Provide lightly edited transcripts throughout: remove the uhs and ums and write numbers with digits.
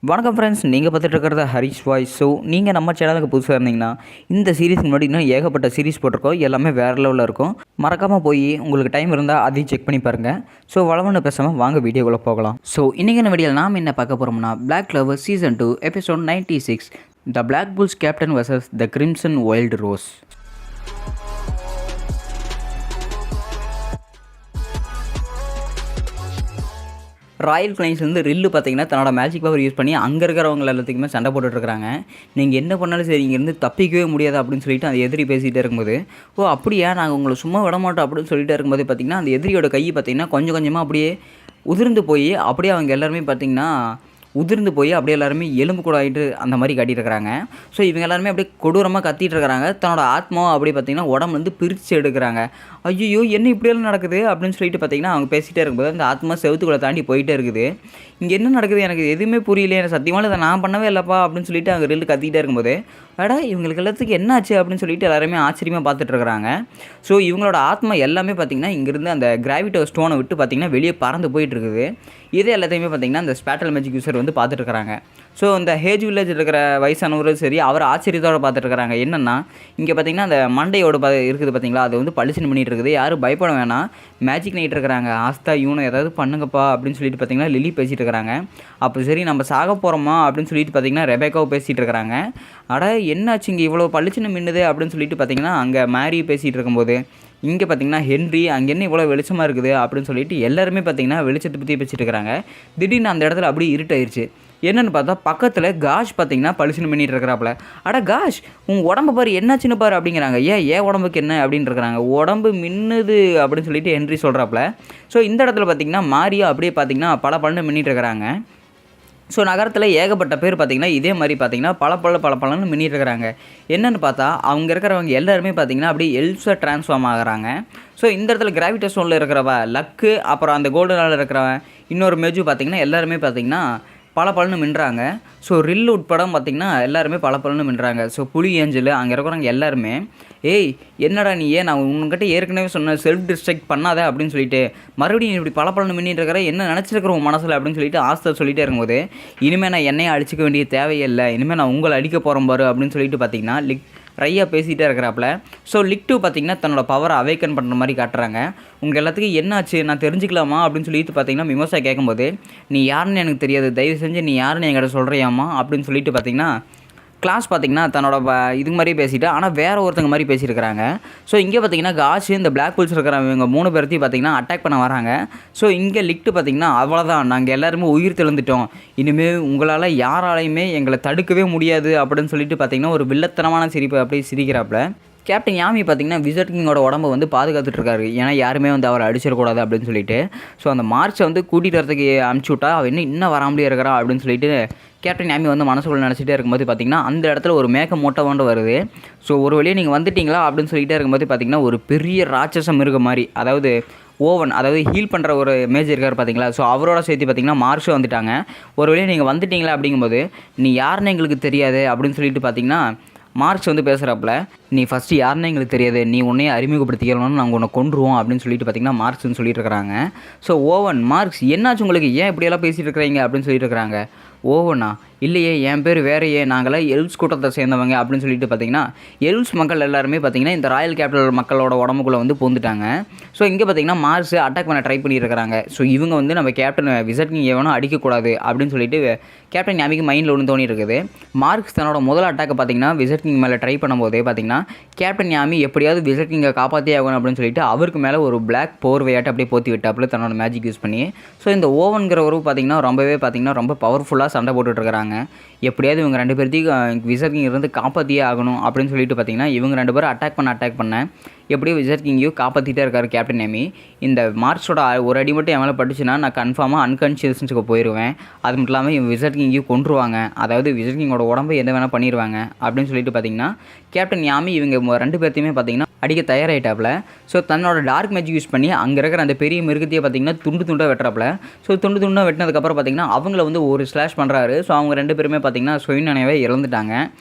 வணக்கம் ஃப்ரெண்ட்ஸ், நீங்கள் பார்த்துட்டு இருக்கிறது ஹரிஷ் வாய்ஸ். ஸோ நீங்கள் நம்ம சேனலுக்கு புதுசாக இருந்தீங்கன்னா இந்த சீரிஸ் முன்னாடி இன்னும் ஏகப்பட்ட சீரிஸ் போட்டிருக்கோம். எல்லாமே வேறு லெவலில் இருக்கும். மறக்காமல் போய் உங்களுக்கு டைம் இருந்தால் அதையும் செக் பண்ணி பாருங்கள். ஸோ வளவன்னு பேசாமல் வாங்க வீடியோக்குள்ளே போகலாம். ஸோ இன்றைக்கான வீடியோவில் நாம் என்ன பார்க்க போகிறோம்னா Black Clover season 2 episode 96 the Black Bulls captain versus the Crimson Wild Rose. Royal கிளைன்ஸ்லேருந்து ரில்லு பார்த்தீங்கன்னா தன்னோட மேஜிக் பவர் யூஸ் பண்ணி அங்கே இருக்கிறவங்க எல்லாத்துக்குமே சண்டை போட்டுட்ருக்காங்க. நீங்கள் என்ன பண்ணாலும் சரி இங்கேருந்து தப்பிக்கவே முடியாது அப்படின்னு சொல்லிட்டு அந்த எதிரி பேசிகிட்டே இருக்கும்போது, ஓ அப்படியா நாங்கள் உங்களை சும்மா விட மாட்டோம் அப்படின்னு சொல்லிட்டு இருக்கும்போது பார்த்திங்கன்னா அந்த எதிரியோட கை பார்த்திங்கன்னா கொஞ்சம் கொஞ்சமாக அப்படியே உதிர்ந்து போய் அப்படியே அவங்க எல்லாருமே பார்த்திங்கன்னா உதிர்ந்து போய் அப்படியே எல்லாருமே எலும்பு கூட ஆகிட்டு அந்த மாதிரி காட்டியிருக்கிறாங்க. ஸோ இவங்க எல்லாருமே அப்படியே கொடூரமாக கத்திட்டு இருக்கிறாங்க. தன்னோட ஆத்மாவை அப்படி பார்த்திங்கன்னா உடம்பு வந்து பிரித்து எடுக்கிறாங்க. ஐயோ என்ன இப்படியெல்லாம் நடக்குது அப்படின்னு சொல்லிட்டு பார்த்திங்கன்னா அவங்க பேசிகிட்டே இருக்கும்போது அந்த ஆத்மா செவத்துக்குள்ளே தாண்டி போயிட்டே இருக்குது. இங்கே என்ன நடக்குது எனக்கு எதுவுமே புரியல, எனக்கு சத்தியமாக இதை நான் பண்ணவே இல்லைப்பா அப்படின்னு சொல்லிட்டு அவங்க ரெண்டு கத்திக்கிட்டே இருக்கும்போது, அடா இவங்களுக்கு எல்லாத்துக்கும் என்ன ஆச்சு அப்படின்னு சொல்லிட்டு எல்லாருமே ஆச்சரியமாக பார்த்துட்ருக்குறாங்க. ஸோ இவங்களோட ஆத்மா எல்லாமே பார்த்திங்கன்னா இங்கேருந்து அந்த கிராவிட்டோ ஸ்டோனை விட்டு பார்த்திங்கன்னா வெளியே பறந்து போயிட்டுருக்குது. இதே எல்லாத்தையுமே பார்த்திங்கன்னா அந்த ஸ்பேட்டல் மேஜிக் யூஸர் வந்து பார்த்துட்ருக்குறாங்க. ஸோ இந்த ஹேஜ் வில்லேஜ் இருக்கிற வயசானவரும் சரி அவர் ஆச்சரியத்தோடு பார்த்துட்ருக்குறாங்க. என்னென்னா இங்கே பார்த்திங்கன்னா அந்த மண்டையோட இருக்குது பார்த்திங்களா, அது வந்து பளிச்சுன்னு பண்ணிகிட்டு இருக்குது. யாரும் பயப்பட வேணாம், மேஜிக் நைட் இருக்கிறாங்க, ஆஸ்தா யூனோ ஏதாவது பண்ணுங்கப்பா அப்படின்னு சொல்லிட்டு பார்த்திங்கன்னா லில்லி பேசிகிட்டு இருக்கிறாங்க. அப்போ சரி நம்ம சாக போகிறோமா அப்படின்னு சொல்லிட்டு பார்த்திங்கன்னா ரெபேக்காவும் பேசிகிட்டு இருக்கிறாங்க. அட என்னாச்சு இங்கே இவ்வளோ பளிச்சுன்னு மின்னுது அப்படின்னு சொல்லிட்டு பார்த்திங்கன்னா அங்கே மேரி பேசிகிட்டு இருக்கும்போது, இங்கே பார்த்திங்கன்னா ஹென்ரி அங்கே என்ன இவ்வளோ வெளிச்சமாக இருக்குது அப்படின்னு சொல்லிட்டு எல்லாருமே பார்த்திங்கன்னா வெளிச்சத்தை பற்றி பேசிகிட்டு இருக்கிறாங்க. திடீர்னு அந்த இடத்துல அப்படியே இருட்டாயிருச்சு. என்னென்னு பார்த்தா பக்கத்தில் காஷ் பார்த்திங்கன்னா பளிச்சுன்னு மின்னிட்டு இருக்கிறாப்புல. அட காஷ் உங்கள் உடம்பு பாரு என்னாச்சுன்னு பாரு அப்படிங்கிறாங்க. ஏன் உடம்புக்கு என்ன அப்படின்னு இருக்கிறாங்க. உடம்பு மின்னுது அப்படின்னு சொல்லிட்டு ஹென்ரி சொல்கிறாப்புல. ஸோ இந்த இடத்துல பார்த்திங்கன்னா மாரியா அப்படியே பார்த்திங்கன்னா பல மின்னிட்டு இருக்கிறாங்க. ஸோ நகரத்தில் ஏகப்பட்ட பேர் பார்த்திங்கன்னா இதே மாதிரி பார்த்திங்கன்னா பலன்னு மின்னிட்டு இருக்கிறாங்க. என்னென்னு பார்த்தா அவங்க இருக்கிறவங்க எல்லாருமே பார்த்திங்கன்னா அப்படியே எல்ஸாக ட்ரான்ஸ்ஃபார்ம் ஆகிறாங்க. ஸோ இந்த இடத்துல கிராவிட்டோ ஸ்டோனில் இருக்கிறவ லக்கு, அப்புறம் அந்த கோல்டனால் இருக்கிறவன் இன்னொரு மெஜு பார்த்திங்கன்னா எல்லாருமே பார்த்திங்கன்னா பலன்னு மின்றாங்க. ஸோ ரில் உட்படம் பார்த்திங்கன்னா எல்லாருமே பலன்னு மின்றாங்க. ஸோ புலி ஏஞ்சல் அங்கே இருக்கிறவங்க எல்லாருமே, ஏய் என்னடா நீ நான் உங்ககிட்ட ஏற்கனவே சொன்ன செல்ஃப் டிஸ்ட்ரக்ட் பண்ணாத அப்படின்னு சொல்லிட்டு மறுபடியும் இப்படி பலன்னு மின்னிட்டு இருக்கிற என்ன நினச்சிருக்கிற உன் மனசில் அப்படின்னு சொல்லிட்டு ஆஸ்தா சொல்லிகிட்டே இருக்கும்போது, இனிமேல் நான் என்னையை அடிச்சிக்க வேண்டிய தேவையில்லை, இனிமேல் நான் உங்களை அடிக்க போகிறேன் பாரு அப்படின்னு சொல்லிட்டு பார்த்திங்கன்னா ரையாக பேசிகிட்டே இருக்கிறாப்புல. ஸோ லிக்டு பார்த்திங்கன்னா தன்னோட பவரை அவேக்கன் பண்ணுற மாதிரி காட்டுறாங்க. உங்கள் எல்லாத்துக்கும் என்னாச்சு நான் தெரிஞ்சுக்கலாமா அப்படின்னு சொல்லிட்டு பார்த்திங்கன்னா மிமோசா கேட்கும்போது, நீ யாருன்னு எனக்கு தெரியாது, தயவு செஞ்சு நீ யாருன்னு என்கிட்ட சொல்கிறியாமா அப்படின்னு சொல்லிட்டு பார்த்திங்கன்னா கிளாஸ் பார்த்திங்கன்னா தன்னோட இது மாதிரி பேசிவிட்டு ஆனால் வேறு ஒருத்தங்க மாதிரி பேசியிருக்கிறாங்க. ஸோ இங்கே பார்த்திங்கன்னா காஷ் இந்த பிளாக் புல்ஸ் இருக்கிறவங்க 3 பேர்த்தையும் பார்த்திங்கன்னா அட்டாக் பண்ண வராங்க. ஸோ இங்கே லிக்ட்டு பார்த்திங்கன்னா அவ்வளோதான், நாங்கள் எல்லாருமே உயிர் தெழுந்துட்டோம், இனிமேல் உங்களால் யாராலையுமே எங்களை தடுக்கவே முடியாது அப்படின்னு சொல்லிட்டு பார்த்திங்கன்னா ஒரு வில்லத்தனமான சிரிப்பு அப்படியே சிரிக்கிறாப்புல. கேப்டன் யாமி பார்த்திங்கன்னா விசட் கிங்கோட உடம்பை வந்து பாதுகாத்துட்ருக்காரு. ஏன்னா யாருமே வந்து அவரை அடிச்சிடக்கூடாது அப்படின்னு சொல்லிட்டு. ஸோ அந்த மார்ச்சை வந்து கூட்டிகிட்டு வரதுக்கு அனுப்பிச்சி விட்டா அவன் இன்னும் வராமலே இருக்கிறா அப்படின்னு சொல்லிட்டு கேப்டன் யாமி வந்து மனசுக்குள்ளே நினச்சிட்டே இருக்கும்போது பார்த்திங்கன்னா அந்த இடத்துல ஒரு மேக மூட்டை வருது. ஸோ ஒரு வழியாக நீங்கள் வந்துட்டிங்களா அப்படின்னு சொல்லிகிட்டே இருக்கும்போது பார்த்திங்கன்னா ஒரு பெரிய ராட்சச மிருகம் மாதிரி, அதாவது ஓவன், அதாவது ஹீல் பண்ணுற ஒரு மேஜர் இருக்கார் பார்த்திங்களா. ஸோ அவரோட சேர்த்து பார்த்திங்கன்னா மார்ஷும் வந்துட்டாங்க. ஒரு வழியாக நீங்கள் வந்துட்டிங்களா அப்படிங்கும்போது, நீ யாருன்னு எங்களுக்கு தெரியாது அப்படின்னு சொல்லிட்டு பார்த்திங்கன்னா மார்க்ஸ் வந்து பேசுகிறாப்புல. நீ ஃபஸ்ட்டு யாருன்னு எங்களுக்கு தெரியாது, நீ உன்னையே அறிமுகப்படுத்திக்கலாம்னு நாங்கள் உன்னை கொண்டுருவோம் அப்படின்னு சொல்லிட்டு பார்த்திங்கன்னா மார்க்ஸ்னு சொல்லிட்டு இருக்கிறாங்க. ஸோ ஓவன் மார்க்ஸ் என்னாச்சு உங்களுக்கு, ஏன் இப்படியெல்லாம் பேசிகிட்டு இருக்கிறீங்க அப்படின்னு சொல்லிட்டு இருக்கிறாங்க. ஓவனா இல்லையே என் பேர் வேறையே, நாங்களாம் எல்ஸ் கூட்டத்தை சேர்ந்தவங்க அப்படின்னு சொல்லிட்டு பார்த்திங்கன்னா எல்ஸ் மக்கள் எல்லாருமே பார்த்திங்கன்னா இந்த ராயல் கேபிட்டல் மக்களோட உடம்புக்குள்ளே வந்து பூந்துட்டாங்க. ஸோ இங்கே பார்த்திங்கன்னா மார்ஸ் அட்டாக் பண்ண ட்ரை பண்ணியிருக்கிறாங்க. ஸோ இவங்க வந்து நம்ம கேப்டன் விசட் கிங் எவனும் அடிக்கக்கூடாது அப்படின்னு சொல்லிட்டு கேப்டன் யாமிக்கு மைண்டில் ஒன்று தோணி இருக்குது. மார்க்ஸ் தன்னோட முதல் அட்டாக்கை பார்த்திங்கன்னா விசட் கிங் மேலே ட்ரை பண்ணும்போதே பார்த்திங்கன்னா கேப்டன் யாமி எப்படியாவது விசட் கிங்கை காப்பாற்றியே ஆகணும் அப்படின்னு சொல்லிட்டு அவருக்கு மேலே ஒரு பிளாக் போர்வையாட்டு அப்படியே போற்றி விட்டாப்புல தன்னோட மேஜிக் யூஸ் பண்ணி. ஸோ இந்த ஓவன்கிறவரும் பார்த்திங்கன்னா ரொம்ப பவர்ஃபுல்லாக சண்டை போட்டுட்ருக்கிறாங்க. எப்படியாவது இவங்க 2 பேர்த்தையும் விசட் கிங் இருந்து காப்பாற்றியே ஆகணும் அப்படின்னு சொல்லிட்டு பார்த்திங்கன்னா இவங்க 2 பேரும் அட்டாக் பண்ண எப்படியோ விசட் கிங்கையும் காப்பாற்றிட்டே இருக்கார் கேப்டன் யாமி. இந்த மார்க்ஸோட ஒரு அடி மட்டும் என் மேலே பட்டுச்சுன்னா நான் கன்ஃபார்மாக அன்கான்ஷியஸ்னுக்கு போயிடுவேன். அது மட்டும் இல்லாமல் இவங்க விசட் கிங்கையும் கொண்டுருவாங்க, அதாவது விசட் கிங்கோட உடம்பை எந்த வேணால் பண்ணிடுவாங்க அப்படின்னு சொல்லிட்டு பார்த்திங்கன்னா கேப்டன் யாமி இவங்க 2 பேர்த்தையுமே பார்த்திங்கன்னா அடிக்க தயாராகிட்டாப்புல. ஸோ தன்னோட டார்க் மேஜிக் யூஸ் பண்ணி அங்கே இருக்கிற அந்த பெரிய மிருகத்தையே பார்த்திங்கன்னா துண்டாக வெட்டுறாப்புல. ஸோ துண்டாக வெட்டினதுக்கப்புறம் பார்த்திங்கன்னா அவங்கள வந்து ஒரு ஸ்லாஷ் பண்ணுறாரு. ஸோ அவங்க 2 பேருமே பார்த்திங்கன்னா சுயநினைவே இறந்துட்டாங்க.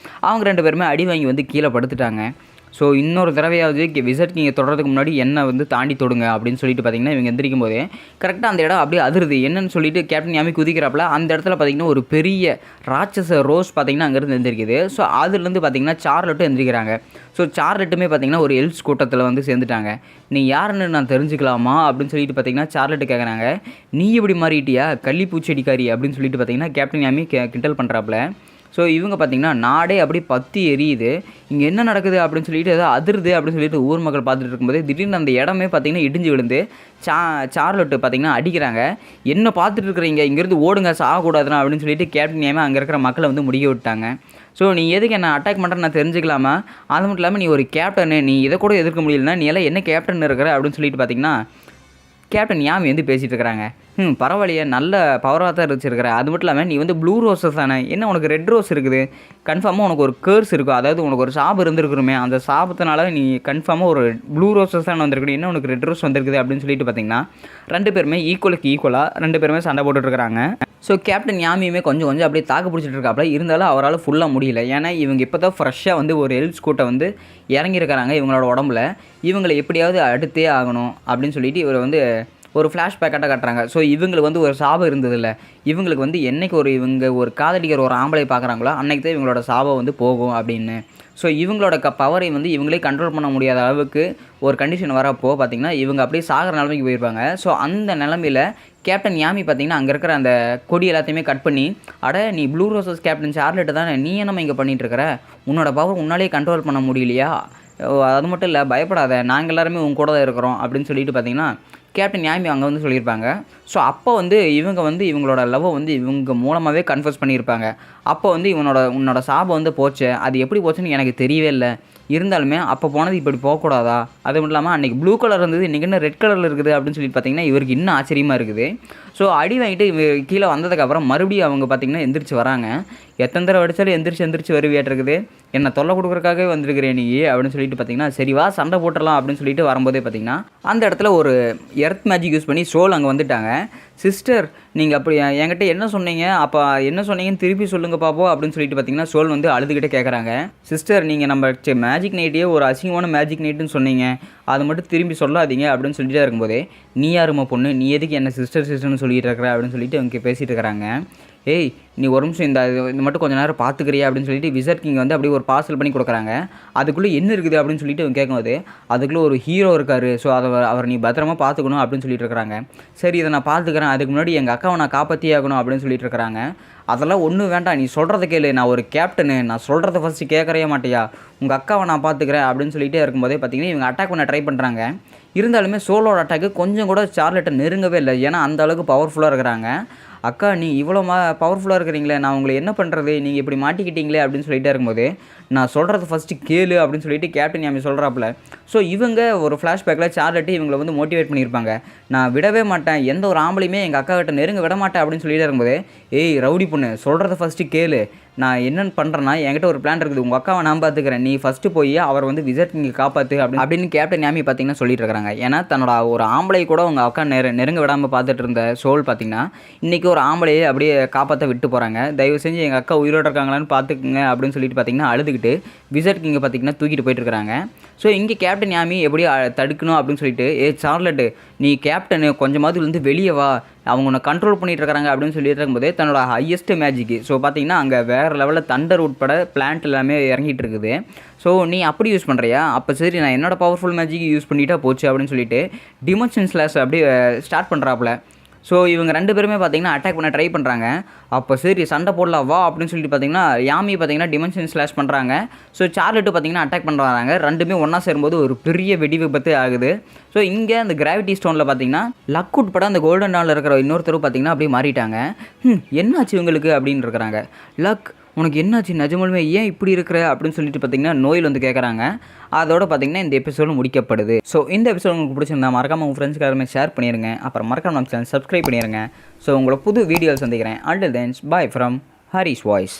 அவங்க 2 பேருமே அடி வாங்கி வந்து கீழே படுத்துட்டாங்க. ஸோ இன்னொரு தடவையாவது விசட் கிங்கை தொடறதுக்கு முன்னாடி என்னை வந்து தாண்டி தொடுங்க அப்படின்னு சொல்லிட்டு பார்த்தீங்கன்னா இவங்க எந்திரிக்கும் போதே கரெக்டாக அந்த இடம் அப்படியே அதிருது. என்னன்னு சொல்லிட்டு கேப்டன் யாமி குதிக்கிறாப்புல அந்த இடத்துல பார்த்தீங்கன்னா ஒரு பெரிய ராட்சச ரோஸ் பார்த்தீங்கன்னா அங்கேருந்து எந்திரிக்குது. ஸோ அதுலேருந்து பார்த்தீங்கன்னா சார்லட்டும் எந்திரிக்கிறாங்க. ஸோ சார்லட்டுமே பார்த்தீங்கன்னா ஒரு எல்ஸ் கூட்டத்தில் வந்து சேர்ந்துட்டாங்க. நீ யாருன்னு நான் தெரிஞ்சுக்கலாமா அப்படின்னு சொல்லிட்டு பார்த்தீங்கன்னா சார்லட்டு கேட்குறாங்க. நீ எப்படி மாறிட்டியா கள்ளிப்பூச்செடிக்காரி அப்படின்னு சொல்லிட்டு பார்த்தீங்கன்னா கேப்டன் யாமி கிண்டல் பண்ணுறாப்புல. ஸோ இவங்க பார்த்திங்கன்னா நாடே அப்படி பற்றி எரியுது. இங்கே என்ன நடக்குது அப்படின்னு சொல்லிட்டு ஏதோ அதிருது அப்படின்னு சொல்லிட்டு ஊர் மக்கள் பார்த்துட்டு இருக்கும்போது திடீர்னு அந்த இடமே பார்த்திங்கன்னா இடிஞ்சு விழுந்து சார்லட்டு பார்த்திங்கன்னா அடிக்கிறாங்க. என்ன பார்த்துட்டு இருக்கிறீங்க, இங்கேருந்து ஓடுங்க சாகக்கூடாதுனா அப்படின்னு சொல்லிட்டு கேப்டன் யாமி அங்கே இருக்கிற மக்களை வந்து முடிய விட்டாங்க. ஸோ நீ எதுக்கு என்ன அட்டாக் பண்ணுறேன்னு நான் தெரிஞ்சுக்கலாமா, அது மட்டும் இல்லாமல் நீ ஒரு கேப்டனு, நீ இதை கூட எதிர்க்க முடியலன்னா நீ எல்லாம் என்ன கேப்டன் இருக்கிற அப்படின்னு சொல்லிட்டு பார்த்திங்கன்னா கேப்டன் யாமி வந்து பேசிகிட்டு இருக்கிறாங்க. பரவாயில்லையே, நல்ல பவராக தான் வச்சுருக்கிற. அது மட்டும் இல்லாமல் நீ வந்து ப்ளூ ரோஸஸ் தானே, என்ன உனக்கு ரெட் ரோஸ் இருக்குது, கன்ஃபார்மாக உனக்கு ஒரு கேர்ஸ் இருக்கும், அதாவது உனக்கு ஒரு சாபம் இருந்திருக்குமே, அந்த சாபத்தினால நீ கன்ஃபார்மாக ஒரு ப்ளூ ரோஸஸ் தான் வந்திருக்கணும், என்ன உனக்கு ரெட் ரோஸ் வந்திருக்குது அப்படின்னு சொல்லிட்டு பார்த்தீங்கன்னா 2 பேருமே ஈக்குவலாக 2 பேருமே சண்டை போட்டுட்ருக்காங்க. ஸோ கேப்டன் யாமியுமே கொஞ்சம் அப்படியே தாக்கு பிடிச்சிட்டு இருக்காப்புல. இருந்தாலும் அவரால் ஃபுல்லாக முடியல. ஏன்னா இவங்க இப்போ தான் ஃப்ரெஷ்ஷாக வந்து ஒரு எல்ஸ் கூட்டை வந்து இறங்கியிருக்கிறாங்க இவங்களோட உடம்புல. இவங்களை எப்படியாவது அடுத்தே ஆகணும் அப்படின்னு சொல்லிட்டு இவர் வந்து ஒரு ஃப்ளாஷ்பேக்காக காட்டுறாங்க. ஸோ இவங்களுக்கு வந்து ஒரு சாபம் இருந்ததில்ல, இவங்களுக்கு வந்து என்றைக்கு இவங்க ஒரு காதலிக்கிற ஒரு ஆம்பளை பார்க்குறாங்களோ அன்றைக்கி தான் இவங்களோட சாபம் வந்து போகும் அப்படின்னு. ஸோ இவங்களோட பவரை வந்து இவங்களே கண்ட்ரோல் பண்ண முடியாத அளவுக்கு ஒரு கண்டிஷன் வரப்போ பார்த்திங்கன்னா இவங்க அப்படியே சாகிற நிலைமைக்கு போயிருப்பாங்க. ஸோ அந்த நிலமையில் கேப்டன் யாமி பார்த்திங்கன்னா அங்கே இருக்கிற அந்த கொடி எல்லாத்தையுமே கட் பண்ணி, நீ ப்ளூ ரோசஸ் கேப்டன் சார்லெட்டு தானே, நீ என்னம்மா இங்கே பண்ணிகிட்ருக்கிற, உன்னோட பவர் உன்னாலே கண்ட்ரோல் பண்ண முடியலையா, அது மட்டும் இல்லை பயப்படாத, நாங்கள் எல்லாருமே உங்க கூட தான் இருக்கிறோம் அப்படின்னு சொல்லிட்டு பார்த்திங்கன்னா கேப்டன் யாமி அங்கே வந்து சொல்லியிருப்பாங்க. ஸோ அப்போ வந்து இவங்க வந்து இவங்களோட லவ்வை வந்து இவங்க மூலமாகவே கன்ஃபர்ஸ் பண்ணியிருப்பாங்க. அப்போ வந்து உன்னோட சாபம் வந்து போச்சு, அது எப்படி போச்சுன்னு எனக்கு தெரியவே இல்லை, இருந்தாலுமே அப்போ போனது இப்படி போகக்கூடாதா, அது மட்டும் இல்லாமல் அன்றைக்கி ப்ளூ கலர் இருந்தது இன்றைக்கி என்ன ரெட் கலரில் இருக்குது அப்படின்னு சொல்லிட்டு பார்த்திங்கன்னா இவருக்கு இன்னும் ஆச்சரியமாக இருக்குது. ஸோ அடி வாங்கிட்டு கீழே வந்ததுக்கப்புறம் மறுபடியும் அவங்க பார்த்திங்கன்னா எந்திரிச்சு வராங்க. எத்தனை தடவை அடித்தாலும் எந்திரிச்சு வருவியாட்டு இருக்குது, என்னை தொல்லை கொடுக்குறக்காகவே வந்திருக்கிறேன் நீ அப்படின்னு சொல்லிட்டு பார்த்திங்கன்னா சரி வா சண்டை போட்டுடலாம் அப்படின்னு சொல்லிட்டு வரும்போதே பார்த்திங்கன்னா அந்த இடத்துல ஒரு எர்த் மேஜிக் யூஸ் பண்ணி சோல் அங்கே வந்துட்டாங்க. சிஸ்டர் நீங்கள் அப்படி என்கிட்ட என்ன சொன்னீங்க, அப்போ என்ன சொன்னீங்கன்னு திருப்பி சொல்லுங்கள் பாப்போம் அப்படின்னு சொல்லிட்டு பார்த்தீங்கன்னா சோல் வந்து அழுதுகிட்டே கேட்குறாங்க. சிஸ்டர் நீங்கள் நம்ம மேஜிக் நைட்டையே ஒரு அசிங்கமான மேஜிக் நைட்டுன்னு சொன்னீங்க, அதை மட்டும் திரும்பி சொல்லாதீங்க அப்படின்னு சொல்லிட்டு இருக்கும்போதே நீ யாருமா பொண்ணு, நீ எதுக்கு என்ன சிஸ்டர்னு சொல்லிட்டு இருக்கிற அப்படின்னு சொல்லிட்டு அவங்க பேசிகிட்டு இருக்கிறாங்க. ஏய் நீ ஒரு நிமிஷம் இந்த மட்டும் கொஞ்சம் நேரம் பார்த்துக்கிறியா அப்படின்னு சொல்லிட்டு விசட் கிங் வந்து அப்படியே ஒரு பார்சல் பண்ணி கொடுக்குறாங்க. அதுக்குள்ளே என்ன இருக்குது அப்படின்னு சொல்லிட்டு அவங்க கேட்கும்போது அதுக்குள்ளே ஒரு ஹீரோ இருக்கார், ஸோ அவர் நீ பத்திரமா பார்த்துக்கணும் அப்படின்னு சொல்லிட்டு இருக்கிறாங்க. சரி இதை நான் பார்த்துக்கிறேன், அதுக்கு முன்னாடி எங்கள் அக்காவை நான் காப்பாற்றியே ஆகணும் அப்படின்னு சொல்லிட்டு இருக்கிறாங்க. அதெல்லாம் ஒன்றும் வேண்டாம், நீ சொல்கிறத கேளு, நான் ஒரு கேப்டனு, நான் சொல்கிறத ஃபஸ்ட்டு கேட்குறே மாட்டியா, உங்கள் அக்காவை நான் பார்த்துக்கிறேன் அப்படின்னு சொல்லிட்டே இருக்கும்போதே பார்த்தீங்கன்னா இவங்க அட்டாக் பண்ண ட்ரை பண்ணுறாங்க. இருந்தாலுமே சோலோட அட்டாக்கு கொஞ்சம் கூட சார்லெட்டை நெருங்கவே இல்லை, ஏன்னா அந்த அளவுக்கு பவர்ஃபுல்லாக இருக்கிறாங்க. அக்கா நீ இவ்வளோ பவர்ஃபுல்லாக இருக்கிறீங்களே, நான் உங்களை என்ன பண்ணுறது, நீங்கள் இப்படி மாட்டிக்கிட்டீங்களே அப்படின்னு சொல்லிட்டே இருக்கும்போது நான் சொல்கிறது ஃபஸ்ட்டு கேளு அப்படின்னு சொல்லிட்டு கேப்டன் யாமி சொல்கிறாப்புல. ஸோ இவங்க ஒரு ஃப்ளாஷ்பேக்கில் சார்லெட்டு இவங்களை வந்து மோட்டிவேட் பண்ணியிருப்பாங்க. நான் விடவே மாட்டேன், எந்த ஒரு ஆம்பளையுமே எங்கள் அக்கா கிட்ட நெருங்க விட மாட்டேன் அப்படின்னு சொல்லிட்டு இருக்கும்போது ஏய் ரவுடி பொண்ணு சொல்கிறத ஃபஸ்ட்டு கேளு, நான் என்னென்னு பண்ணுறேன்னா என்கிட்ட ஒரு பிளான் இருக்குது, உங்கள் அக்காவை நான் பார்த்துக்கிறேன், நீ ஃபஸ்ட்டு போய் அவர் வந்து விசட் கிங்கை காப்பாற்று அப்படின்னு கேப்டன் யாமி பார்த்தீங்கன்னா சொல்லிட்டு இருக்கிறாங்க. ஏன்னா தன்னோட ஒரு ஆம்பளை கூட உங்கள் அக்கா நெருங்க விடாமல் பார்த்துட்டு இருந்த சோல் பார்த்திங்கன்னா இன்றைக்கி ஒரு ஆம்பளையே அப்படியே காப்பாற்ற விட்டு போகிறாங்க. தயவு செஞ்சு எங்கள் அக்கா உயிரோடு இருக்காங்களான்னு பார்த்துக்குங்க அப்படின்னு சொல்லிட்டு பார்த்திங்கன்னா அழுதுகிட்டு விசட் கிங்கை பார்த்திங்கன்னா தூக்கிட்டு போயிட்டு இருக்காங்க. ஸோ இங்கே கேப்டன் யாமி எப்படி தடுக்கணும் அப்படின்னு சொல்லிட்டு சார்லெட்டு நீ கேப்டனு கொஞ்சமாவது வந்து வெளியே வா, அவங்க உன்னை கண்ட்ரோல் பண்ணிகிட்டு இருக்கிறாங்க அப்படின்னு சொல்லிட்டு இருக்கும்போதே தன்னோட ஹையஸ்ட் மேஜிக்கு ஸோ பார்த்திங்கன்னா அங்கே வேறு லெவலில் தண்டர் உட்பட பிளான்ட் எல்லாமே இறங்கிட்டு இருக்குது. ஸோ நீ அப்படி யூஸ் பண்ணுறியா, அப்போ சரி நான் என்னோடய பவர்ஃபுல் மேஜிக் யூஸ் பண்ணிட்டா போச்சு அப்படின்னு சொல்லிட்டு டிமென்ஷன் ஸ்லாஷ் அப்படியே ஸ்டார்ட் பண்ணுறாப்புல. ஸோ இவங்க 2 பேருமே பார்த்திங்கன்னா அட்டாக் பண்ண ட்ரை பண்ணுறாங்க. அப்போ சரி சண்டை போடலாம் வா அப்படின்னு சொல்லிட்டு பார்த்திங்கன்னா யாமி பார்த்திங்கன்னா டிமென்ஷன் ஸ்லாஷ் பண்ணுறாங்க. ஸோ சார்லெட்டு பார்த்திங்கன்னா அட்டாக் பண்ணுறாங்க. 2மே ஒன்றா சேரும்போது ஒரு பெரிய வெடி விபத்து ஆகுது. ஸோ இங்கே அந்த கிராவிட்டி ஸ்டோனில் பார்த்திங்கன்னா லக் உட்பட அந்த கோல்டன் டாலில் இருக்கிற இன்னொருத்தர் பார்த்திங்கன்னா அப்படியே மாறிட்டாங்க. என்னாச்சு இவங்களுக்கு அப்படின்னு இருக்கிறாங்க. லக் உனக்கு என்னாச்சு நிஜமாலுமே ஏன் இப்படி இருக்கிற அப்படின்னு சொல்லிட்டு பார்த்திங்கன்னா நோயில் வந்து கேட்குறாங்க. அதோட பார்த்திங்கன்னா இந்த எபிசோடு முடிக்கப்படுது. ஸோ இந்த எபிசோடு உங்களுக்கு பிடிச்சிருந்தா மறக்காமல் உங்கள் ஃப்ரெண்ட்ஸ்க்கு எல்லாருமே ஷேர் பண்ணிடுங்க. அப்புறம் மறக்காம நம்ம சேனல் சப்ஸ்கிரைப் பண்ணிடுங்க. ஸோ உங்களை புது வீடியோஸ் சந்திக்கிறேன். Until then bye from Haris voice.